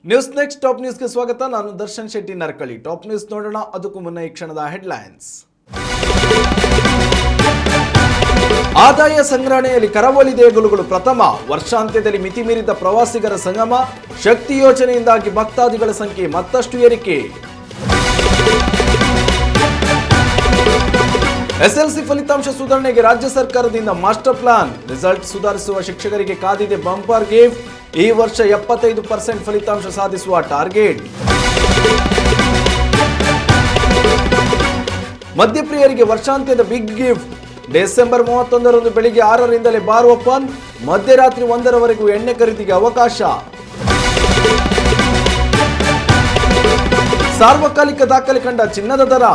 News next top ನ್ಯೂಸ್ಗೆ ಸ್ವಾಗತ. ನಾನು ದರ್ಶನ್ ಶೆಟ್ಟಿ ನರಕಳಿ. ಟಾಪ್ ನ್ಯೂಸ್ ನೋಡೋಣ. ಅದಕ್ಕೂ ಮುನ್ನ ಈ ಕ್ಷಣದ ಹೆಡ್ಲೈನ್ಸ್. ಆದಾಯ ಸಂಗ್ರಹಣೆಯಲ್ಲಿ ಕರಾವಳಿ ದೇಗುಲಗಳು ಪ್ರಥಮ. ವರ್ಷಾಂತ್ಯದಲ್ಲಿ ಮಿತಿ ಮೀರಿದ ಪ್ರವಾಸಿಗರ ಸಂಗಮ. ಶಕ್ತಿ ಯೋಜನೆಯಿಂದಾಗಿ ಭಕ್ತಾದಿಗಳ ಸಂಖ್ಯೆ ಮತ್ತಷ್ಟು ಏರಿಕೆ. ಎಸ್ಎಲ್ಸಿ ಫಲಿತಾಂಶ ಸುಧಾರಣೆಗೆ ರಾಜ್ಯ ಸರ್ಕಾರದಿಂದ ಮಾಸ್ಟರ್ ಪ್ಲಾನ್. ರಿಸಲ್ಟ್ ಸುಧಾರಿಸುವ ಶಿಕ್ಷಕರಿಗೆ ಕಾದಿದೆ ಬಂಪರ್ ಗಿಫ್ಟ್. ಈ ವರ್ಷ 75% ಫಲಿತಾಂಶ ಸಾಧಿಸುವ ಟಾರ್ಗೆಟ್. ಮದ್ಯಪ್ರಿಯರಿಗೆ ವರ್ಷಾಂತ್ಯದ ಬಿಗ್ ಗಿಫ್ಟ್. ಡಿಸೆಂಬರ್ 31ರಂದು ಬೆಳಿಗ್ಗೆ 6ರಿಂದಲೇ ಬಾರ್ ಓಪನ್. ಮಧ್ಯರಾತ್ರಿ 1ರವರೆಗೂ ಎಣ್ಣೆ ಖರೀದಿಗೆ ಅವಕಾಶ. ಸಾರ್ವಕಾಲಿಕ ದಾಖಲೆ ಕಂಡ ಚಿನ್ನದ ದರ.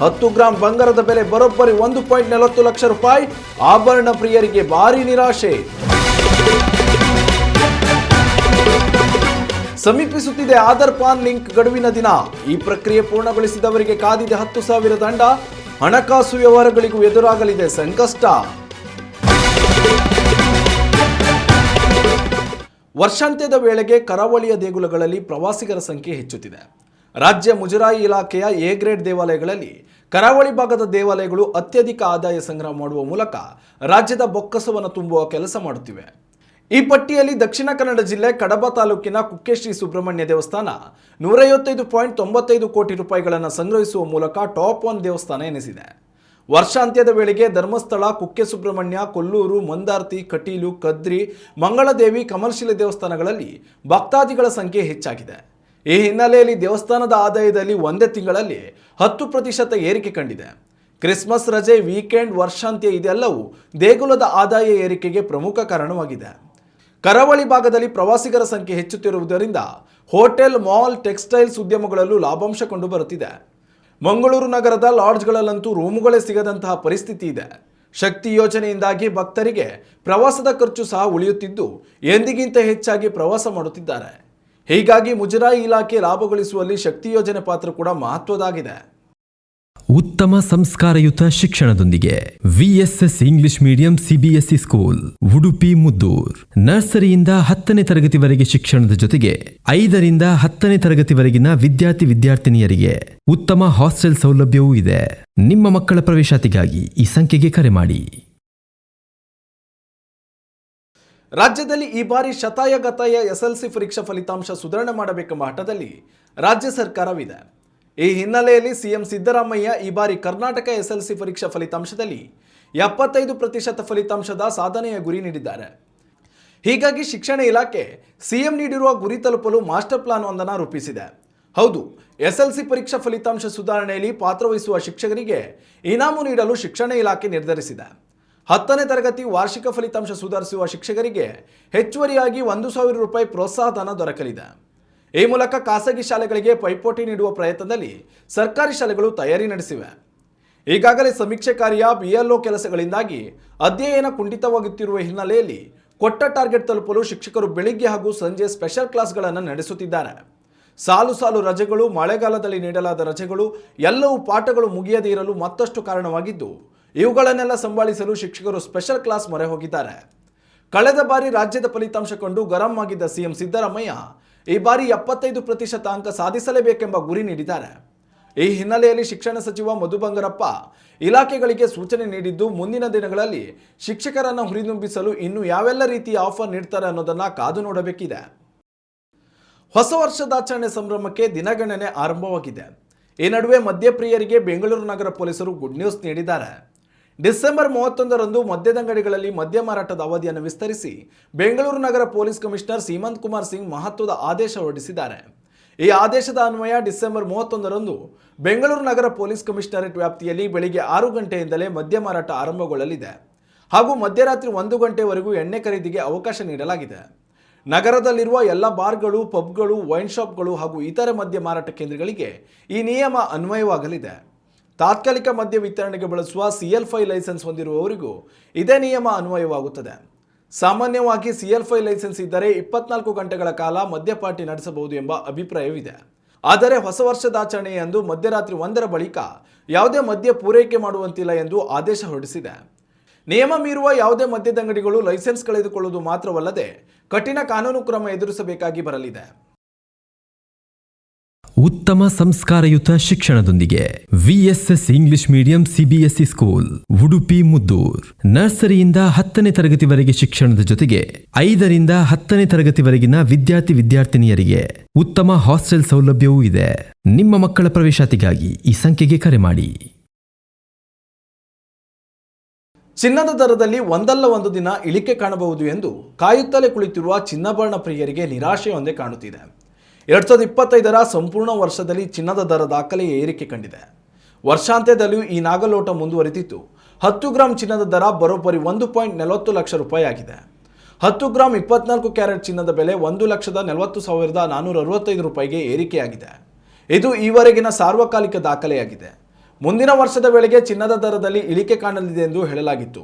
10 ಗ್ರಾಂ ಬಂಗಾರದ ಬೆಲೆ ಬರೋಬ್ಬರಿ 1.40 ಲಕ್ಷ ರೂಪಾಯಿ. ಆಭರಣ ಪ್ರಿಯರಿಗೆ ಭಾರಿ ನಿರಾಶೆ. ಸಮೀಪಿಸುತ್ತಿದೆ ಆಧಾರ್ ಪಾನ್ ಲಿಂಕ್ ಗಡುವಿನ ದಿನ. ಈ ಪ್ರಕ್ರಿಯೆ ಪೂರ್ಣಗೊಳಿಸಿದವರಿಗೆ ಕಾದಿದೆ 10,000 ದಂಡ. ಹಣಕಾಸು ವ್ಯವಹಾರಗಳಿಗೂ ಎದುರಾಗಲಿದೆ ಸಂಕಷ್ಟ. ವರ್ಷಾಂತ್ಯದ ವೇಳೆಗೆ ಕರಾವಳಿಯ ದೇಗುಲಗಳಲ್ಲಿ ಪ್ರವಾಸಿಗರ ಸಂಖ್ಯೆ ಹೆಚ್ಚುತ್ತಿದೆ. ರಾಜ್ಯ ಮುಜರಾಯಿ ಇಲಾಖೆಯ ಎ ಗ್ರೇಡ್ ದೇವಾಲಯಗಳಲ್ಲಿ ಕರಾವಳಿ ಭಾಗದ ದೇವಾಲಯಗಳು ಅತ್ಯಧಿಕ ಆದಾಯ ಸಂಗ್ರಹ ಮಾಡುವ ಮೂಲಕ ರಾಜ್ಯದ ಬೊಕ್ಕಸವನ್ನು ತುಂಬುವ ಕೆಲಸ ಮಾಡುತ್ತಿವೆ. ಈ ಪಟ್ಟಿಯಲ್ಲಿ ದಕ್ಷಿಣ ಕನ್ನಡ ಜಿಲ್ಲೆ ಕಡಬ ತಾಲೂಕಿನ ಕುಕ್ಕೆ ಶ್ರೀ ಸುಬ್ರಹ್ಮಣ್ಯ ದೇವಸ್ಥಾನ 155.95 ಕೋಟಿ ರೂಪಾಯಿಗಳನ್ನು ಸಂಗ್ರಹಿಸುವ ಮೂಲಕ ಟಾಪ್ 1 ದೇವಸ್ಥಾನ ಎನಿಸಿದೆ. ವರ್ಷಾಂತ್ಯದ ವೇಳೆಗೆ ಧರ್ಮಸ್ಥಳ, ಕುಕ್ಕೆ ಸುಬ್ರಹ್ಮಣ್ಯ, ಕೊಲ್ಲೂರು, ಮಂದಾರ್ತಿ, ಕಟೀಲು, ಕದ್ರಿ, ಮಂಗಳದೇವಿ, ಕಮಲಶಿಲೆ ದೇವಸ್ಥಾನಗಳಲ್ಲಿ ಭಕ್ತಾದಿಗಳ ಸಂಖ್ಯೆ ಹೆಚ್ಚಾಗಿದೆ. ಈ ಹಿನ್ನೆಲೆಯಲ್ಲಿ ದೇವಸ್ಥಾನದ ಆದಾಯದಲ್ಲಿ ಒಂದೇ ತಿಂಗಳಲ್ಲಿ 10% ಏರಿಕೆ ಕಂಡಿದೆ. ಕ್ರಿಸ್ಮಸ್ ರಜೆ, ವೀಕೆಂಡ್, ವರ್ಷಾಂತ್ಯ ಇದೆಲ್ಲವೂ ದೇಗುಲದ ಆದಾಯ ಏರಿಕೆಗೆ ಪ್ರಮುಖ ಕಾರಣವಾಗಿದೆ. ಕರಾವಳಿ ಭಾಗದಲ್ಲಿ ಪ್ರವಾಸಿಗರ ಸಂಖ್ಯೆ ಹೆಚ್ಚುತ್ತಿರುವುದರಿಂದ ಹೋಟೆಲ್, ಮಾಲ್, ಟೆಕ್ಸ್ಟೈಲ್ಸ್ ಉದ್ಯಮಗಳಲ್ಲೂ ಲಾಭಾಂಶ ಕಂಡು ಬರುತ್ತಿದೆ. ಮಂಗಳೂರು ನಗರದ ಲಾಡ್ಜ್ಗಳಲ್ಲಂತೂ ರೂಮುಗಳೇ ಸಿಗದಂತಹ ಪರಿಸ್ಥಿತಿ ಇದೆ. ಶಕ್ತಿ ಯೋಜನೆಯಿಂದಾಗಿ ಭಕ್ತರಿಗೆ ಪ್ರವಾಸದ ಖರ್ಚು ಸಹ ಉಳಿಯುತ್ತಿದ್ದು ಎಂದಿಗಿಂತ ಹೆಚ್ಚಾಗಿ ಪ್ರವಾಸ ಮಾಡುತ್ತಿದ್ದಾರೆ. ಹೀಗಾಗಿ ಮುಜರಾಯಿ ಇಲಾಖೆ ಲಾಭ ಗಳಿಸುವಲ್ಲಿ ಶಕ್ತಿ ಯೋಜನೆ ಪಾತ್ರ ಕೂಡ ಮಹತ್ವದಾಗಿದೆ. ಉತ್ತಮ ಸಂಸ್ಕಾರಯುತ ಶಿಕ್ಷಣದೊಂದಿಗೆ VSS English medium CBSE school Udupi Muddur. ನರ್ಸರಿಯಿಂದ 10ನೇ ತರಗತಿವರೆಗೆ ಶಿಕ್ಷಣದ ಜೊತೆಗೆ 5ರಿಂದ 10ನೇ ತರಗತಿವರೆಗಿನ ವಿದ್ಯಾರ್ಥಿನಿಯರಿಗೆ ಉತ್ತಮ ಹಾಸ್ಟೆಲ್ ಸೌಲಭ್ಯವೂ ಇದೆ. ನಿಮ್ಮ ಮಕ್ಕಳ ಪ್ರವೇಶಾತಿಗಾಗಿ ಈ ಸಂಖ್ಯೆಗೆ ಕರೆ ಮಾಡಿ. ರಾಜ್ಯದಲ್ಲಿ ಈ ಬಾರಿ ಶತಾಯಗತಾಯ ಎಸ್ಎಲ್ಸಿ ಪರೀಕ್ಷಾ ಫಲಿತಾಂಶ ಸುಧಾರಣೆ ಮಾಡಬೇಕೆಂಬ ಹಠದಲ್ಲಿ ರಾಜ್ಯ ಸರ್ಕಾರವಿದೆ. ಈ ಹಿನ್ನೆಲೆಯಲ್ಲಿ ಸಿಎಂ ಸಿದ್ದರಾಮಯ್ಯ ಈ ಬಾರಿ ಕರ್ನಾಟಕ ಎಸ್ಎಲ್ಸಿ ಪರೀಕ್ಷಾ ಫಲಿತಾಂಶದಲ್ಲಿ 75% ಫಲಿತಾಂಶದ ಸಾಧನೆಯ ಗುರಿ ನೀಡಿದ್ದಾರೆ. ಹೀಗಾಗಿ ಶಿಕ್ಷಣ ಇಲಾಖೆ ಸಿಎಂ ನೀಡಿರುವ ಗುರಿ ತಲುಪಲು ಮಾಸ್ಟರ್ ಪ್ಲಾನ್ ಒಂದನ್ನು ರೂಪಿಸಿದೆ. ಹೌದು, ಎಸ್ಎಲ್ಸಿ ಪರೀಕ್ಷಾ ಫಲಿತಾಂಶ ಸುಧಾರಣೆಯಲ್ಲಿ ಪಾತ್ರವಹಿಸುವ ಶಿಕ್ಷಕರಿಗೆ ಇನಾಮು ನೀಡಲು ಶಿಕ್ಷಣ ಇಲಾಖೆ ನಿರ್ಧರಿಸಿದೆ. 10ನೇ ತರಗತಿ ವಾರ್ಷಿಕ ಫಲಿತಾಂಶ ಸುಧಾರಿಸುವ ಶಿಕ್ಷಕರಿಗೆ ಹೆಚ್ಚುವರಿಯಾಗಿ 1,000 ರೂಪಾಯಿ ಪ್ರೋತ್ಸಾಹಧನ ದೊರಕಲಿದೆ. ಈ ಮೂಲಕ ಖಾಸಗಿ ಶಾಲೆಗಳಿಗೆ ಪೈಪೋಟಿ ನೀಡುವ ಪ್ರಯತ್ನದಲ್ಲಿ ಸರ್ಕಾರಿ ಶಾಲೆಗಳು ತಯಾರಿ ನಡೆಸಿವೆ. ಈಗಾಗಲೇ ಸಮೀಕ್ಷೆ ಕಾರ್ಯ, ಬಿಎಲ್ಒ ಕೆಲಸಗಳಿಂದಾಗಿ ಅಧ್ಯಯನ ಕುಂಠಿತವಾಗುತ್ತಿರುವ ಹಿನ್ನೆಲೆಯಲ್ಲಿ ಕೊಟ್ಟ ಟಾರ್ಗೆಟ್ ತಲುಪಲು ಶಿಕ್ಷಕರು ಬೆಳಿಗ್ಗೆ ಹಾಗೂ ಸಂಜೆ ಸ್ಪೆಷಲ್ ಕ್ಲಾಸ್ಗಳನ್ನು ನಡೆಸುತ್ತಿದ್ದಾರೆ. ಸಾಲು ಸಾಲು ರಜೆಗಳು, ಮಳೆಗಾಲದಲ್ಲಿ ನೀಡಲಾದ ರಜೆಗಳು ಎಲ್ಲವೂ ಪಾಠಗಳು ಮುಗಿಯದೇ ಇರಲು ಮತ್ತಷ್ಟು ಕಾರಣವಾಗಿದ್ದು ಇವುಗಳನ್ನೆಲ್ಲ ಸಂಭಾಳಿಸಲು ಶಿಕ್ಷಕರು ಸ್ಪೆಷಲ್ ಕ್ಲಾಸ್ ಮೊರೆ ಹೋಗಿದ್ದಾರೆ. ಕಳೆದ ಬಾರಿ ರಾಜ್ಯದ ಫಲಿತಾಂಶ ಕಂಡು ಗರಂ ಆಗಿದ್ದ ಸಿಎಂ ಸಿದ್ದರಾಮಯ್ಯ ಈ ಬಾರಿ 75% ಅಂಕ ಸಾಧಿಸಲೇಬೇಕೆಂಬ ಗುರಿ ನೀಡಿದ್ದಾರೆ. ಈ ಹಿನ್ನೆಲೆಯಲ್ಲಿ ಶಿಕ್ಷಣ ಸಚಿವ ಮಧು ಬಂಗಾರಪ್ಪ ಇಲಾಖೆಗಳಿಗೆ ಸೂಚನೆ ನೀಡಿದ್ದು ಮುಂದಿನ ದಿನಗಳಲ್ಲಿ ಶಿಕ್ಷಕರನ್ನು ಹುರಿದುಂಬಿಸಲು ಇನ್ನು ಯಾವೆಲ್ಲ ರೀತಿಯ ಆಫರ್ ನೀಡ್ತಾರೆ ಅನ್ನೋದನ್ನ ಕಾದು ನೋಡಬೇಕಿದೆ. ಹೊಸ ವರ್ಷದಾಚರಣೆ ಸಂಭ್ರಮಕ್ಕೆ ದಿನಗಣನೆ ಆರಂಭವಾಗಿದೆ. ಈ ನಡುವೆ ಮದ್ಯಪ್ರಿಯರಿಗೆ ಬೆಂಗಳೂರು ನಗರ ಪೊಲೀಸರು ಗುಡ್ ನ್ಯೂಸ್ ನೀಡಿದ್ದಾರೆ. ಡಿಸೆಂಬರ್ 31ರಂದು ಮದ್ಯದಂಗಡಿಗಳಲ್ಲಿ ಮದ್ಯ ಮಾರಾಟದ ಅವಧಿಯನ್ನು ವಿಸ್ತರಿಸಿ ಬೆಂಗಳೂರು ನಗರ ಪೊಲೀಸ್ ಕಮಿಷನರ್ ಸೀಮಂತ್ ಕುಮಾರ್ ಸಿಂಗ್ ಮಹತ್ವದ ಆದೇಶ ಹೊರಡಿಸಿದ್ದಾರೆ. ಈ ಆದೇಶದ ಅನ್ವಯ ಡಿಸೆಂಬರ್ 31ರಂದು ಬೆಂಗಳೂರು ನಗರ ಪೊಲೀಸ್ ಕಮಿಷನರೇಟ್ ವ್ಯಾಪ್ತಿಯಲ್ಲಿ ಬೆಳಿಗ್ಗೆ 6 ಗಂಟೆಯಿಂದಲೇ ಮದ್ಯ ಮಾರಾಟ ಆರಂಭಗೊಳ್ಳಲಿದೆ ಹಾಗೂ ಮಧ್ಯರಾತ್ರಿ 1 ಗಂಟೆವರೆಗೂ ಎಣ್ಣೆ ಖರೀದಿಗೆ ಅವಕಾಶ ನೀಡಲಾಗಿದೆ. ನಗರದಲ್ಲಿರುವ ಎಲ್ಲ ಬಾರ್ಗಳು, ಪಬ್ಗಳು, ವೈನ್ ಶಾಪ್ಗಳು ಹಾಗೂ ಇತರೆ ಮದ್ಯ ಮಾರಾಟ ಕೇಂದ್ರಗಳಿಗೆ ಈ ನಿಯಮ ಅನ್ವಯವಾಗಲಿದೆ. ತಾತ್ಕಾಲಿಕ ಮದ್ಯ ವಿತರಣೆಗೆ ಬಳಸುವ CL5 ಲೈಸೆನ್ಸ್ ಹೊಂದಿರುವವರಿಗೂ ಇದೇ ನಿಯಮ ಅನ್ವಯವಾಗುತ್ತದೆ. ಸಾಮಾನ್ಯವಾಗಿ CL5 ಲೈಸೆನ್ಸ್ ಇದ್ದರೆ 24 ಗಂಟೆಗಳ ಕಾಲ ಮದ್ಯಪಾರ್ಟಿ ನಡೆಸಬಹುದು ಎಂಬ ಅಭಿಪ್ರಾಯವಿದೆ. ಆದರೆ ಹೊಸ ವರ್ಷದಾಚರಣೆಯಂದು ಮಧ್ಯರಾತ್ರಿ 1ರ ಬಳಿಕ ಯಾವುದೇ ಮದ್ಯ ಪೂರೈಕೆ ಮಾಡುವಂತಿಲ್ಲ ಎಂದು ಆದೇಶ ಹೊರಡಿಸಿದೆ. ನಿಯಮ ಮೀರುವ ಯಾವುದೇ ಮದ್ಯದಂಗಡಿಗಳು ಲೈಸೆನ್ಸ್ ಕಳೆದುಕೊಳ್ಳುವುದು ಮಾತ್ರವಲ್ಲದೆ ಕಠಿಣ ಕಾನೂನು ಕ್ರಮ ಎದುರಿಸಬೇಕಾಗಿ ಬರಲಿದೆ. ಉತ್ತಮ ಸಂಸ್ಕಾರಯುತ ಶಿಕ್ಷಣದೊಂದಿಗೆ VSS English medium CBSE school Udupi Muddur. ನರ್ಸರಿಯಿಂದ 10ನೇ ತರಗತಿವರೆಗೆ ಶಿಕ್ಷಣದ ಜೊತೆಗೆ 5ರಿಂದ 10ನೇ ತರಗತಿವರೆಗಿನ ವಿದ್ಯಾರ್ಥಿನಿಯರಿಗೆ ಉತ್ತಮ ಹಾಸ್ಟೆಲ್ ಸೌಲಭ್ಯವೂ ಇದೆ. ನಿಮ್ಮ ಮಕ್ಕಳ ಪ್ರವೇಶಾತಿಗಾಗಿ ಈ ಸಂಖ್ಯೆಗೆ ಕರೆ ಮಾಡಿ. ಚಿನ್ನದ ದರದಲ್ಲಿ ಒಂದಲ್ಲ ಒಂದು ದಿನ ಇಳಿಕೆ ಕಾಣಬಹುದು ಎಂದು ಕಾಯುತ್ತಲೇ ಕುಳಿತಿರುವ ಚಿನ್ನಾಭರಣ ಪ್ರಿಯರಿಗೆ ನಿರಾಶೆಯೊಂದೇ ಕಾಣುತ್ತಿದೆ. 2025ರ ಸಂಪೂರ್ಣ ವರ್ಷದಲ್ಲಿ ಚಿನ್ನದ ದರ ದಾಖಲೆಯ ಏರಿಕೆ ಕಂಡಿದೆ. ವರ್ಷಾಂತ್ಯದಲ್ಲೂ ಈ ನಾಗಲೋಟ ಮುಂದುವರಿದಿದ್ದು 10 ಗ್ರಾಂ ಚಿನ್ನದ ದರ ಬರೋಬ್ಬರಿ 1.40 ಲಕ್ಷ ರೂಪಾಯಿ ಆಗಿದೆ. 10 ಗ್ರಾಂ 24 ಕ್ಯಾರೆಟ್ ಚಿನ್ನದ ಬೆಲೆ 1,40,465 ರೂಪಾಯಿಗೆ ಏರಿಕೆಯಾಗಿದೆ. ಇದು ಈವರೆಗಿನ ಸಾರ್ವಕಾಲಿಕ ದಾಖಲೆಯಾಗಿದೆ. ಮುಂದಿನ ವರ್ಷದ ವೇಳೆಗೆ ಚಿನ್ನದ ದರದಲ್ಲಿ ಇಳಿಕೆ ಕಾಣಲಿದೆ ಎಂದು ಹೇಳಲಾಗಿತ್ತು.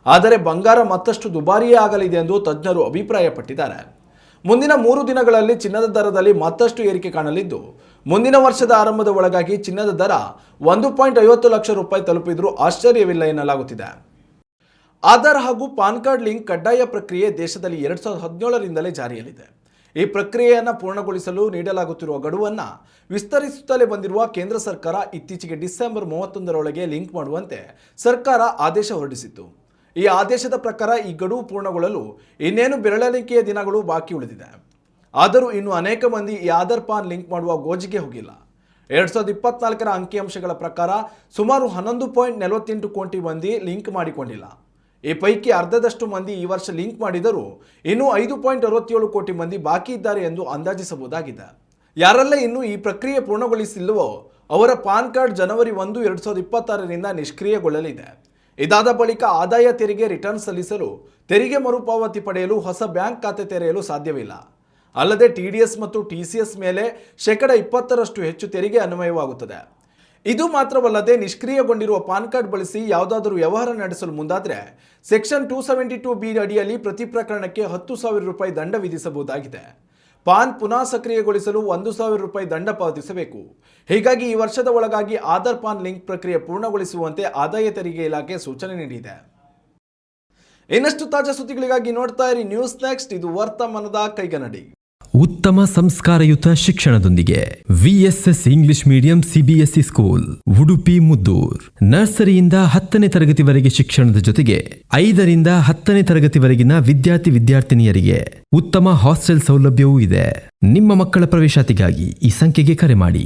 ಆದರೆ ಬಂಗಾರ ಮತ್ತಷ್ಟು ದುಬಾರಿಯೇ ಆಗಲಿದೆ ಎಂದು ತಜ್ಞರು ಅಭಿಪ್ರಾಯಪಟ್ಟಿದ್ದಾರೆ. ಮುಂದಿನ 3 ದಿನಗಳಲ್ಲಿ ಚಿನ್ನದ ದರದಲ್ಲಿ ಮತ್ತಷ್ಟು ಏರಿಕೆ ಕಾಣಲಿದ್ದು, ಮುಂದಿನ ವರ್ಷದ ಆರಂಭದ ಒಳಗಾಗಿ ಚಿನ್ನದ ದರ 1.50 ಲಕ್ಷ ರೂಪಾಯಿ ತಲುಪಿದ್ರೂ ಆಶ್ಚರ್ಯವಿಲ್ಲ ಎನ್ನಲಾಗುತ್ತಿದೆ. ಆಧಾರ್ ಹಾಗೂ ಪಾನ್ ಕಾರ್ಡ್ ಲಿಂಕ್ ಕಡ್ಡಾಯ ಪ್ರಕ್ರಿಯೆ ದೇಶದಲ್ಲಿ 2017ರಿಂದಲೇ ಜಾರಿಯಲ್ಲಿದೆ. ಈ ಪ್ರಕ್ರಿಯೆಯನ್ನು ಪೂರ್ಣಗೊಳಿಸಲು ನೀಡಲಾಗುತ್ತಿರುವ ಗಡುವನ್ನು ವಿಸ್ತರಿಸುತ್ತಲೇ ಬಂದಿರುವ ಕೇಂದ್ರ ಸರ್ಕಾರ ಇತ್ತೀಚೆಗೆ ಡಿಸೆಂಬರ್ 31ರೊಳಗೆ ಲಿಂಕ್ ಮಾಡುವಂತೆ ಸರ್ಕಾರ ಆದೇಶ ಹೊರಡಿಸಿತ್ತು. ಈ ಆದೇಶದ ಪ್ರಕಾರ ಈ ಗಡುವು ಪೂರ್ಣಗೊಳ್ಳಲು ಇನ್ನೇನು ಬೆರಳೆಣಿಕೆಯ ದಿನಗಳು ಬಾಕಿ ಉಳಿದಿದೆ. ಆದರೂ ಇನ್ನು ಅನೇಕ ಮಂದಿ ಈ ಆಧಾರ್ ಪಾನ್ ಲಿಂಕ್ ಮಾಡುವ ಗೋಜಿಗೆ ಹೋಗಿಲ್ಲ. 2024ರ ಅಂಕಿಅಂಶಗಳ ಪ್ರಕಾರ ಸುಮಾರು 11.48 ಕೋಟಿ ಮಂದಿ ಲಿಂಕ್ ಮಾಡಿಕೊಂಡಿಲ್ಲ. ಈ ಪೈಕಿ ಅರ್ಧದಷ್ಟು ಮಂದಿ ಈ ವರ್ಷ ಲಿಂಕ್ ಮಾಡಿದರೂ ಇನ್ನೂ 5.67 ಕೋಟಿ ಮಂದಿ ಬಾಕಿ ಇದ್ದಾರೆ ಎಂದು ಅಂದಾಜಿಸಬಹುದಾಗಿದೆ. ಯಾರೆಲ್ಲ ಇನ್ನೂ ಈ ಪ್ರಕ್ರಿಯೆ ಪೂರ್ಣಗೊಳಿಸಿಲ್ಲವೋ ಅವರ ಪಾನ್ ಕಾರ್ಡ್ ಜನವರಿ 1, 2026ರಿಂದ ನಿಷ್ಕ್ರಿಯಗೊಳ್ಳಲಿದೆ. ಇದಾದ ಬಳಿಕ ಆದಾಯ ತೆರಿಗೆ ರಿಟರ್ನ್ ಸಲ್ಲಿಸಲು, ತೆರಿಗೆ ಮರುಪಾವತಿ ಪಡೆಯಲು ಹೊಸ ಬ್ಯಾಂಕ್ ಖಾತೆ ತೆರೆಯಲು ಸಾಧ್ಯವಿಲ್ಲ. ಅಲ್ಲದೆ TDS ಮತ್ತು TCS ಮೇಲೆ 20% ಹೆಚ್ಚು ತೆರಿಗೆ ಅನ್ವಯವಾಗುತ್ತದೆ. ಇದು ಮಾತ್ರವಲ್ಲದೆ ನಿಷ್ಕ್ರಿಯಗೊಂಡಿರುವ ಪಾನ್ ಕಾರ್ಡ್ ಬಳಸಿ ಯಾವುದಾದರೂ ವ್ಯವಹಾರ ನಡೆಸಲು ಮುಂದಾದರೆ ಸೆಕ್ಷನ್ 272B ಅಡಿಯಲ್ಲಿ ಪ್ರತಿ ಪ್ರಕರಣಕ್ಕೆ 10,000 ರೂಪಾಯಿ ದಂಡ ವಿಧಿಸಬಹುದಾಗಿದೆ. ಪಾನ್ ಪುನಃ ಸಕ್ರಿಯಗೊಳಿಸಲು 1,000 ರೂಪಾಯಿ ದಂಡ ಪಾವತಿಸಬೇಕು. ಹೀಗಾಗಿ ಈ ವರ್ಷದ ಒಳಗಾಗಿ ಆಧಾರ್ ಪಾನ್ ಲಿಂಕ್ ಪ್ರಕ್ರಿಯೆ ಪೂರ್ಣಗೊಳಿಸುವಂತೆ ಆದಾಯ ತೆರಿಗೆ ಇಲಾಖೆ ಸೂಚನೆ ನೀಡಿದೆ. ಇನ್ನಷ್ಟು ತಾಜಾ ಸುದ್ದಿಗಳಿಗಾಗಿ ನೋಡ್ತಾ ಇರಿ ನ್ಯೂಸ್ ನೆಕ್ಸ್ಟ್. ಇದು ವರ್ತಮಾನದ ಕೈಗನ್ನಡಿ. ಉತ್ತಮ ಸಂಸ್ಕಾರಯುತ ಶಿಕ್ಷಣದೊಂದಿಗೆ VSS English medium CBSE school Udupi Muddur. ನರ್ಸರಿಯಿಂದ 10ನೇ ತರಗತಿವರೆಗೆ ಶಿಕ್ಷಣದ ಜೊತೆಗೆ 5ರಿಂದ 10ನೇ ತರಗತಿವರೆಗಿನ ವಿದ್ಯಾರ್ಥಿನಿಯರಿಗೆ ಉತ್ತಮ ಹಾಸ್ಟೆಲ್ ಸೌಲಭ್ಯವೂ ಇದೆ. ನಿಮ್ಮ ಮಕ್ಕಳ ಪ್ರವೇಶಾತಿಗಾಗಿ ಈ ಸಂಖ್ಯೆಗೆ ಕರೆ ಮಾಡಿ.